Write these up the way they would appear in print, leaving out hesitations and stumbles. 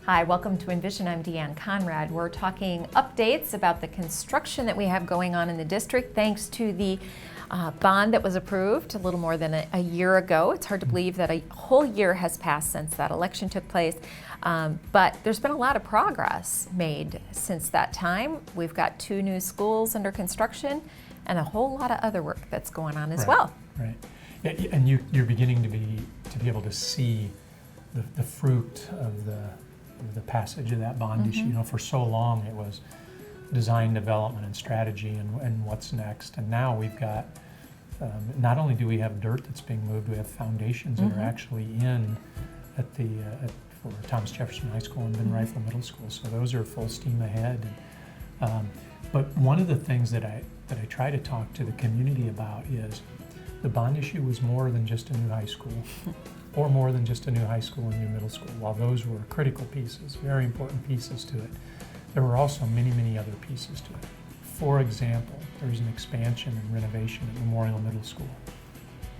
Hi, welcome to Envision. I'm Deanne Conrad. We're talking updates about the construction that we have going on in the district thanks to the bond that was approved a little more than a year ago. It's hard to believe that a whole year has passed since that election took place, but there's been a lot of progress made since that time. We've got 2 new schools under construction and a whole lot of other work that's going on as well. Right. Yeah, and you're beginning to be able to see the fruit of the passage of that bond issue. You know, for so long it was design, development, and strategy, and what's next. And now we've got not only do we have dirt that's being moved, we have foundations that are actually in for Thomas Jefferson High School and Ben Rifle Middle School. So those are full steam ahead. But one of the things that I try to talk to the community about is the bond issue was more than just a new high school. Or more than just a new high school and new middle school. While those were critical pieces, very important pieces to it, there were also many, many other pieces to it. For example, there's an expansion and renovation at Memorial Middle School.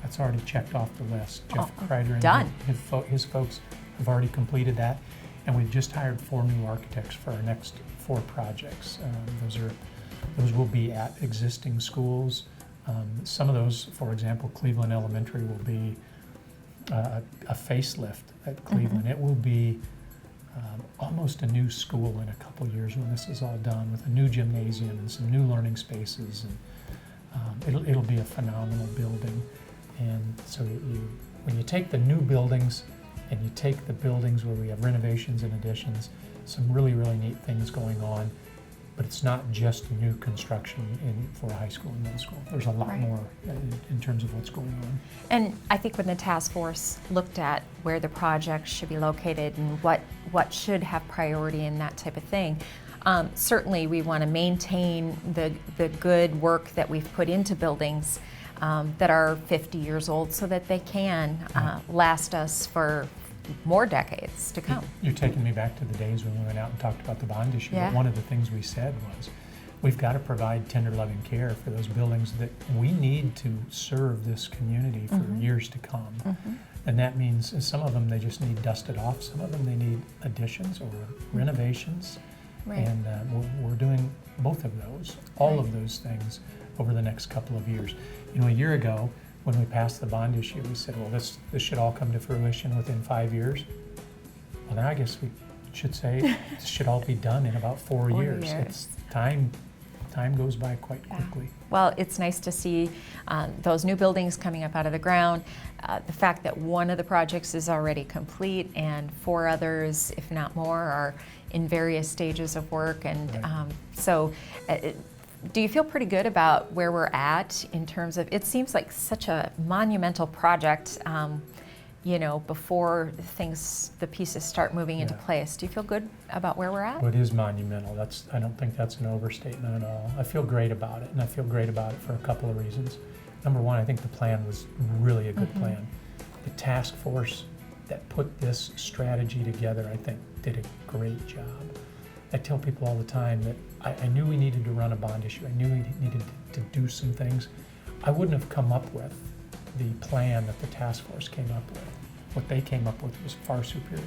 That's already checked off the list. Jeff Kreider and his folks have already completed that, and we've just hired 4 new architects for our next 4 projects. Those will be at existing schools. Some of those, for example, Cleveland Elementary will be a facelift at Cleveland. It will be almost a new school in a couple years when this is all done, with a new gymnasium and some new learning spaces, and it'll be a phenomenal building. And so when you take the new buildings and you take the buildings where we have renovations and additions, some really, really neat things going on. But it's not just new construction for high school and middle school. There's a lot more in terms of what's going on. And I think when the task force looked at where the projects should be located and what should have priority and that type of thing, certainly we want to maintain the good work that we've put into buildings that are 50 years old so that they can last us for more decades to come. You're taking me back to the days when we went out and talked about the bond issue. Yeah. But one of the things we said was, we've got to provide tender loving care for those buildings that we need to serve this community for years to come. And that means some of them, they just need dusted off. Some of them, they need additions or renovations. And we're doing both of those, all of those things over the next couple of years. You know, a year ago, when we passed the bond issue, we said, well, this should all come to fruition within 5 years. Well, now I guess we should say this should all be done in about 4 years. It's time goes by quite quickly. Well, it's nice to see those new buildings coming up out of the ground. The fact that one of the projects is already complete and 4 others, if not more, are in various stages of work. And do you feel pretty good about where we're at in terms of, it seems like such a monumental project, you know, before the pieces start moving into place. Do you feel good about where we're at? Well, it is monumental. I don't think that's an overstatement at all. I feel great about it, and I feel great about it for a couple of reasons. Number one, I think the plan was really a good plan. The task force that put this strategy together, I think, did a great job. I tell people all the time that I knew we needed to run a bond issue. I knew we needed to do some things. I wouldn't have come up with the plan that the task force came up with. What they came up with was far superior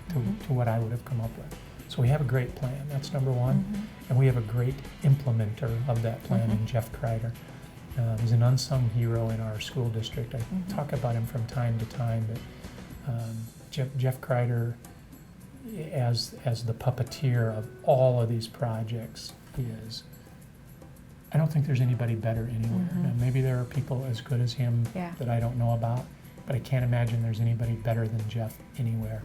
to what I would have come up with. So we have a great plan, that's number one. And we have a great implementer of that plan in Jeff Kreider. He's an unsung hero in our school district. I talk about him from time to time, but Jeff Kreider, as the puppeteer of all of these projects, I don't think there's anybody better anywhere. Now, maybe there are people as good as him that I don't know about, but I can't imagine there's anybody better than Jeff anywhere.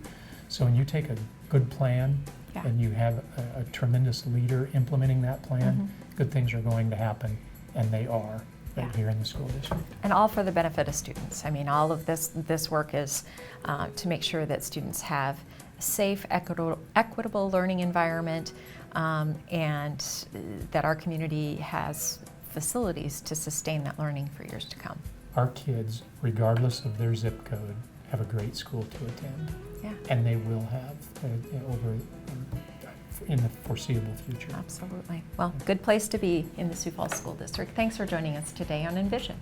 So when you take a good plan and you have a tremendous leader implementing that plan, good things are going to happen, and they are right here in the school district. And all for the benefit of students. I mean, all of this work is to make sure that students have a safe, equitable learning environment, and that our community has facilities to sustain that learning for years to come. Our kids, regardless of their zip code, have a great school to attend. And they will have in the foreseeable future. Absolutely. Well, good place to be in the Sioux Falls School District. Thanks for joining us today on Envision.